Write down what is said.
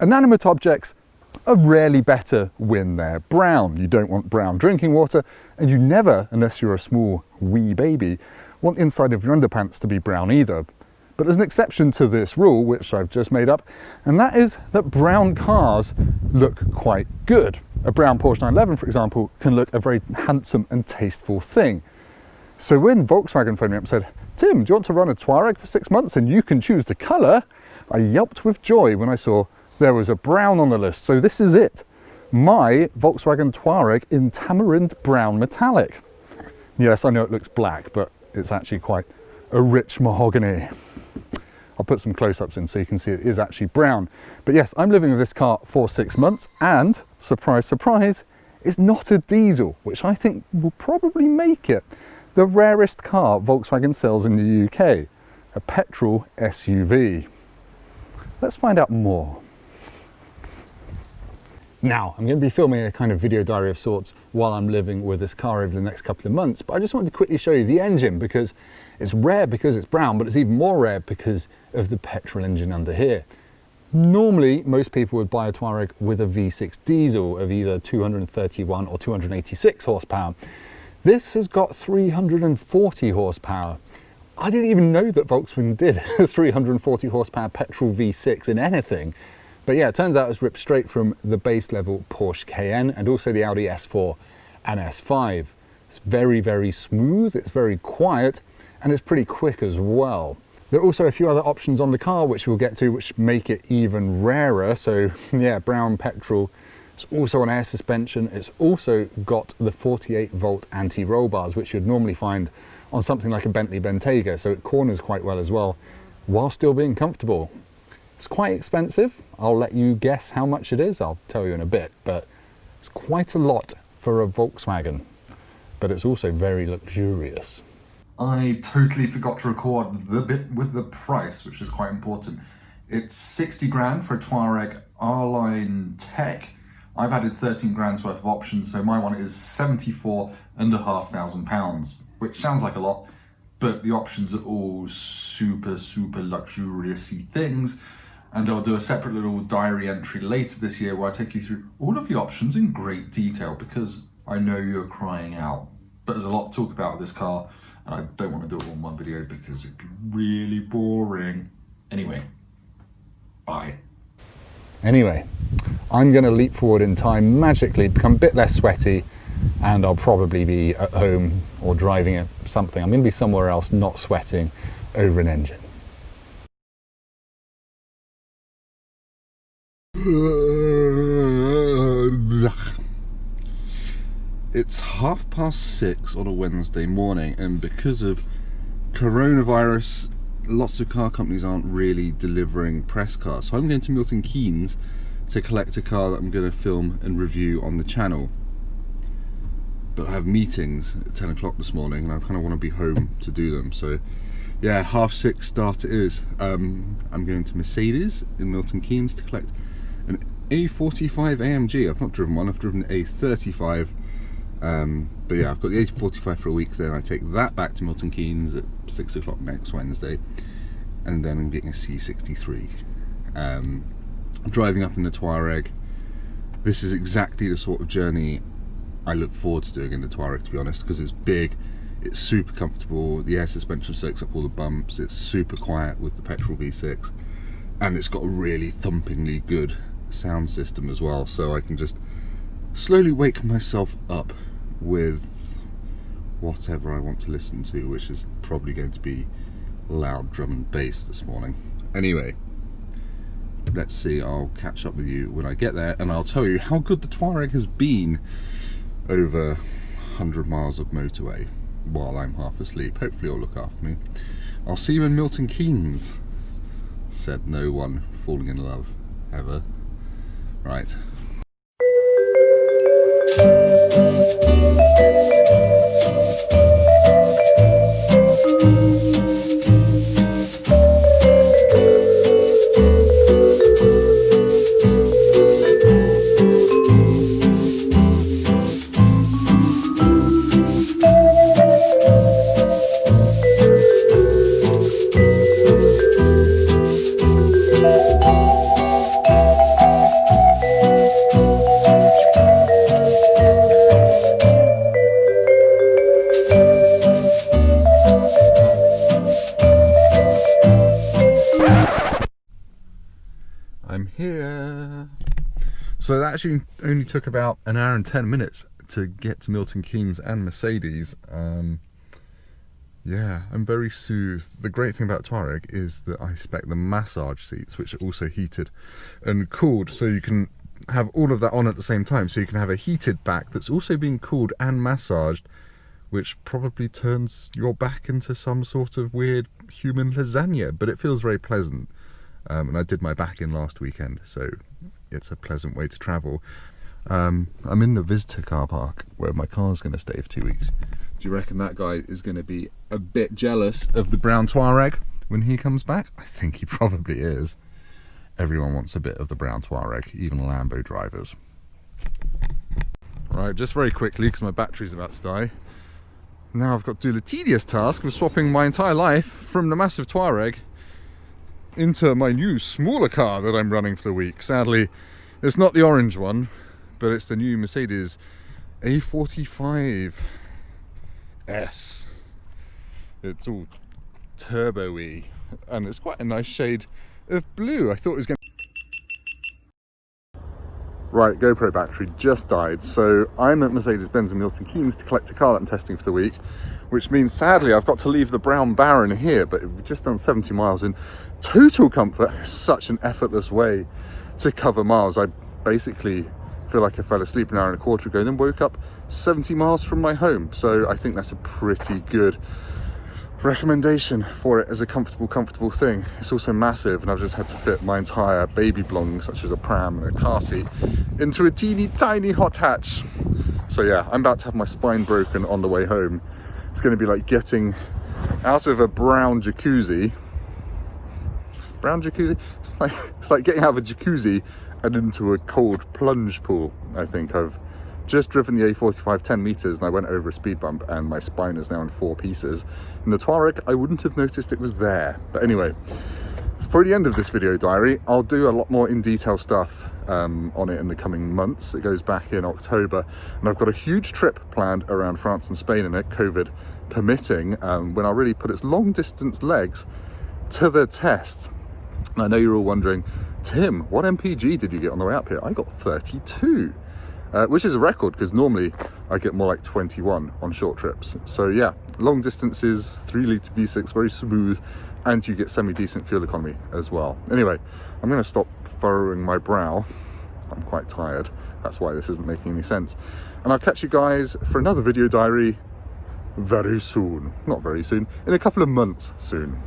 Inanimate objects are rarely better when they're brown. You don't want brown drinking water, and you never, unless you're a small wee baby, want the inside of your underpants to be brown either. But there's an exception to this rule, which I've just made up, and that is that brown cars look quite good. A brown Porsche 911, for example, can look a very handsome and tasteful thing. So when Volkswagen phoned me up and said, "Tim, do you want to run a Touareg for 6 months and you can choose the colour?" I yelped with joy when I saw there was a brown on the list. So this is it. My Volkswagen Touareg in tamarind brown metallic. Yes, I know it looks black, but it's actually quite a rich mahogany. I'll put some close-ups in so you can see it is actually brown. But yes, I'm living with this car for 6 months and, surprise, surprise, it's not a diesel, which I think will probably make it the rarest car Volkswagen sells in the UK, a petrol SUV. Let's find out more. Now, I'm going to be filming a kind of video diary of sorts while I'm living with this car over the next couple of months, but I just wanted to quickly show you the engine because it's rare because it's brown, but it's even more rare because of the petrol engine under here. Normally, most people would buy a Touareg with a V6 diesel of either 231 or 286 horsepower. This has got 340 horsepower. I didn't even know that Volkswagen did a 340 horsepower petrol V6 in anything. But yeah, it turns out it's ripped straight from the base level Porsche Cayenne and also the Audi S4 and S5. It's very, very smooth, it's very quiet, and it's pretty quick as well. There are also a few other options on the car which we'll get to, which make it even rarer. So yeah, brown petrol. It's also on air suspension. It's also got the 48 volt anti-roll bars, which you'd normally find on something like a Bentley Bentayga. So it corners quite well as well, while still being comfortable. It's quite expensive. I'll let you guess how much it is. I'll tell you in a bit, but it's quite a lot for a Volkswagen, but it's also very luxurious. I totally forgot to record the bit with the price, which is quite important. It's 60 grand for a Touareg R-Line Tech. I've added 13 grand's worth of options, so my one is £74,500, which sounds like a lot, but the options are all super, super luxurious-y things. And I'll do a separate little diary entry later this year where I take you through all of the options in great detail because I know you're crying out. But there's a lot to talk about with this car and I don't want to do it all in one video because it'd be really boring. Anyway, bye. Anyway, I'm going to leap forward in time magically, become a bit less sweaty, and I'll probably be at home or driving at something. I'm going to be somewhere else not sweating over an engine. It's 6:30 on a Wednesday morning, and because of coronavirus, lots of car companies aren't really delivering press cars. So I'm going to Milton Keynes to collect a car that I'm going to film and review on the channel. But I have meetings at 10 o'clock this morning and I kind of want to be home to do them. So yeah, 6:30 start it is. I'm going to Mercedes in Milton Keynes to collect an A45 AMG. I've not driven one, I've driven the A35. But yeah, I've got the A45 for a week, then I take that back to Milton Keynes at 6 o'clock next Wednesday, and then I'm getting a C63. Driving up in the Touareg. This is exactly the sort of journey I look forward to doing in the Touareg, to be honest, because it's big, it's super comfortable, the air suspension soaks up all the bumps, it's super quiet with the petrol V6, and it's got a really thumpingly good sound system as well, so I can just slowly wake myself up with whatever I want to listen to, which is probably going to be loud drum and bass this morning. Anyway, let's see, I'll catch up with you when I get there and I'll tell you how good the Touareg has been over 100 miles of motorway while I'm half asleep. Hopefully you'll look after me. I'll see you in Milton Keynes, said no one falling in love ever. Right. I'm here. So that actually only took about an hour and 10 minutes to get to Milton Keynes and Mercedes. Yeah, I'm very soothed. The great thing about Touareg is that I spec the massage seats, which are also heated and cooled, so you can have all of that on at the same time. So you can have a heated back that's also being cooled and massaged, which probably turns your back into some sort of weird human lasagna, but it feels very pleasant. And I did my back in last weekend, so it's a pleasant way to travel. I'm in the visitor car park where my car's going to stay for 2 weeks. Do you reckon that guy is going to be a bit jealous of the brown Touareg when he comes back? I think he probably is. Everyone wants a bit of the brown Touareg, even Lambo drivers. Right, just very quickly, because my battery's about to die. Now I've got to do the tedious task of swapping my entire life from the massive Touareg into my new smaller car that I'm running for the week. Sadly, it's not the orange one, but it's the new Mercedes A45S. It's all turbo-y, and it's quite a nice shade of blue. I thought it was going to... Right, GoPro battery just died, so I'm at Mercedes-Benz in Milton Keynes to collect a car that I'm testing for the week, which means sadly I've got to leave the brown Baron here, but we've just done 70 miles in total comfort. Such an effortless way to cover miles. I basically feel like I fell asleep an hour and a quarter ago and then woke up 70 miles from my home, so I think that's a pretty good recommendation for it as a comfortable thing. It's also massive, and I've just had to fit my entire baby belongings, such as a pram and a car seat, into a teeny tiny hot hatch. So yeah, I'm about to have my spine broken on the way home. It's going to be like getting out of a brown jacuzzi. It's like getting out of a jacuzzi and into a cold plunge pool. I think I've just driven the A45 10 meters and I went over a speed bump and my spine is now in 4 pieces. In the Touareg, I wouldn't have noticed it was there. But anyway, it's probably the end of this video diary. I'll do a lot more in detail stuff on it in the coming months. It goes back in October, and I've got a huge trip planned around France and Spain in it, COVID permitting, when I'll really put its long distance legs to the test. And I know you're all wondering, Tim, what MPG did you get on the way up here? I got 32. Which is a record, because normally I get more like 21 on short trips. So yeah, long distances, 3 litre V6, very smooth, and you get semi-decent fuel economy as well. Anyway, I'm going to stop furrowing my brow. I'm quite tired. That's why this isn't making any sense. And I'll catch you guys for another video diary very soon. Not very soon, in a couple of months soon.